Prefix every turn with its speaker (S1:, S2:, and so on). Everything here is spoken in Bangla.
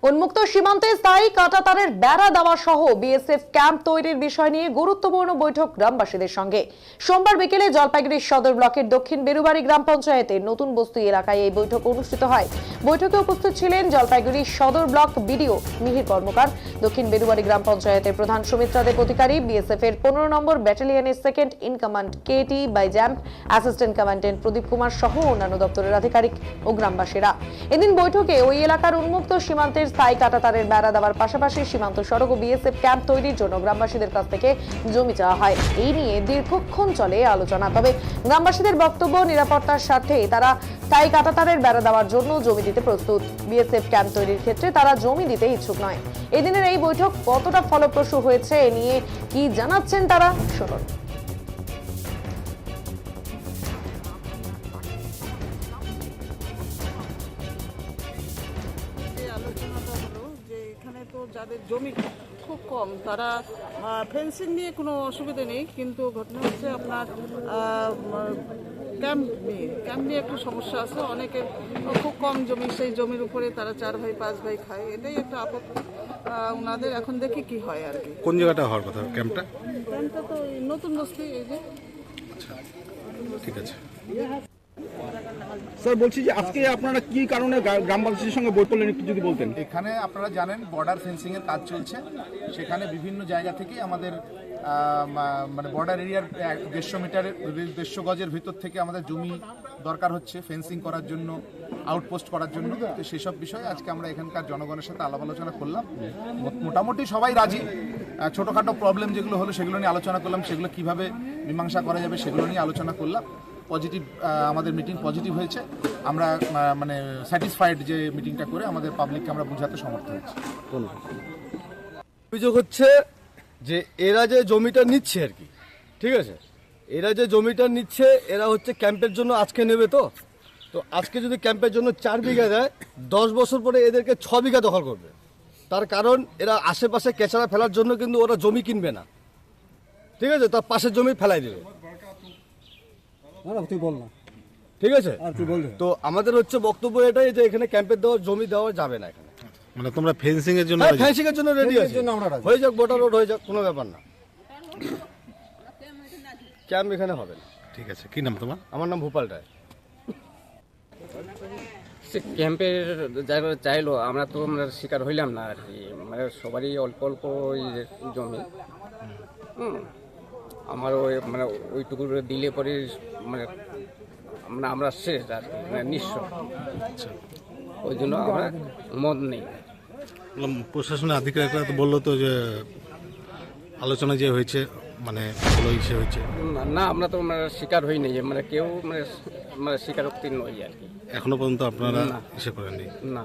S1: উন্মুক্ত সীমান্তে স্থায়ী কাঁটাতারের বেড়া দেওয়া সহ বিএসএফ ক্যাম্প তৈরির বিষয় নিয়ে গুরুত্বপূর্ণ বৈঠক গ্রামবাসীদের সঙ্গে সোমবার বিকেলে জলপাইগুড়ি সদর ব্লকের দক্ষিণ বেরুবাড়ি গ্রাম পঞ্চায়েতের নতুন বস্তি এলাকায় এই বৈঠক অনুষ্ঠিত হয়। বৈঠকে উপস্থিত ছিলেন জলপাইগুড়ি সদর ব্লক বিডিও মিহির কর্মকার, দক্ষিণ বেরুবাড়ি গ্রাম পঞ্চায়েতের প্রধান সুমিত্রা দেব অধিকারী, বিএসএফ এর 15 নম্বর ব্যাটালিয়নের সেকেন্ড ইন কমান্ড কেটি বাইজ্যাম্প, অ্যাসিস্ট্যান্ট কমান্ডেন্ট প্রদীপ কুমার সহ অন্যান্য দপ্তরের আধিকারিক ও গ্রামবাসীরা। এদিন বৈঠকে ওই এলাকার উন্মুক্ত সীমান্তের স্থায়ী কাঁটাতারের বেড়া দেওয়ার পাশাপাশি সীমান্ত সড়ক ও বিএসএফ ক্যাম্প তৈরির জন্য গ্রামবাসীদের কাছ থেকে জমি চাওয়া হয়। এই নিয়ে দীর্ঘক্ষণ চলে আলোচনা। তবে গ্রামবাসীদের বক্তব্য, নিরাপত্তার স্বার্থে তারা স্থায়ী কাঁটাতারের বেড়া দেওয়ার জন্য জমি দিতে প্রস্তুত। বিএসএফ ক্যাম্প তৈরির ক্ষেত্রে তারা জমি দিতে ইচ্ছুক নয়। এদিনের এই বৈঠক কতটা ফলপ্রসূ হয়েছে এ নিয়ে কি জানাচ্ছেন তারা, শুনুন।
S2: যাদের জমি খুব কম তারা ফেন্সিং নিয়ে কোনো অসুবিধা নেই, কিন্তু ঘটনা হচ্ছে আপনার ক্যাম্প নিয়ে একটু সমস্যা আছে। অনেকের খুব কম জমি, সেই জমির উপরে তারা 4 ভাই 5 ভাই খায়, এটাই একটা আপত্তি ওনাদের। এখন দেখি কি হয় আর কি।
S3: কোন জায়গাটা হওয়ার কথা ক্যাম্পটা?
S2: তো নতুন বস্তি, এই যে।
S3: আচ্ছা, ঠিক আছে
S4: স্যার, বলছি যে আজকে আপনারা কি কারণে গ্রামবাসীর সঙ্গে বই করলেন, একটু যদি বলতেন।
S5: এখানে আপনারা জানেন বর্ডার ফেন্সিং এর কাজ চলছে, সেখানে বিভিন্ন জায়গা থেকে আমাদের মানে বর্ডার এরিয়ার 150 মিটারের 150 গজের ভিতর থেকে আমাদের জমি দরকার হচ্ছে ফেন্সিং করার জন্য, আউটপোস্ট করার জন্য। তো সেসব বিষয়ে আজকে আমরা এখানকার জনগণের সাথে আলাপ আলোচনা করলাম। মোটামুটি সবাই রাজি। ছোটোখাটো প্রবলেম যেগুলো হলো সেগুলো নিয়ে আলোচনা করলাম, সেগুলো কিভাবে মীমাংসা করা যাবে সেগুলো নিয়ে আলোচনা করলাম। পজিটিভ, আমাদের মিটিং পজিটিভ হয়েছে। আমরা মানে স্যাটিসফাইড যে মিটিংটা করে আমাদের পাবলিককে আমরা বোঝাতে সমর্থ হয়েছি।
S6: অভিযোগ হচ্ছে যে এরা যে জমিটা নিচ্ছে আর কি, ঠিক আছে, এরা যে জমিটা নিচ্ছে এরা হচ্ছে ক্যাম্পের জন্য আজকে নেবে। তো আজকে যদি ক্যাম্পের জন্য 4 বিঘা দেয়, 10 বছর পরে এদেরকে 6 বিঘা দখল করবে। তার কারণ এরা আশেপাশে কেঁচড়া ফেলার জন্য কিন্তু ওরা জমি কিনবে না, ঠিক আছে, তার পাশের জমি ফেলাই দেবে।
S4: তুই বল না,
S6: ঠিক আছে। তো আমাদের হচ্ছে বক্তব্য এটাই যে এখানে ক্যাম্পের দেওয়ার জমি দেওয়া যাবে না এখানে।
S3: মানে তোমরা ফেন্সিং এর জন্য?
S6: ফেন্সিং এর জন্য রেডি আছে, হয়ে যাক, বর্ডার রোড হয়ে যাক, কোনো ব্যাপার না। ক্যাম্প এখানে হবে না।
S3: ঠিক আছে, কি নাম তোমার?
S6: আমার নাম ভূপাল রায়।
S7: সে ক্যাম্পের যারা চাইলো, আমরা তো আমরা শিকার হইলাম না আর কি। মানে সবারই অল্প অল্প জমি। আমার ওই মানে ওইটুকু দিলে পরে মানে আমরা শেষ আর কি, মানে নিঃস্ব। ওই জন্য আমরা মত নেই।
S3: প্রশাসনের আধিকারিকরা তো বললো তো যে আলোচনা যে হয়েছে মানে ভালো ইসে হয়েছে।
S7: না, আমরা তো মানে শিকার হইনি, মানে কেউ মানে স্বীকারোক্তি নই আর কি।
S3: এখনো পর্যন্ত আপনারা ইসে করেননি?
S7: না।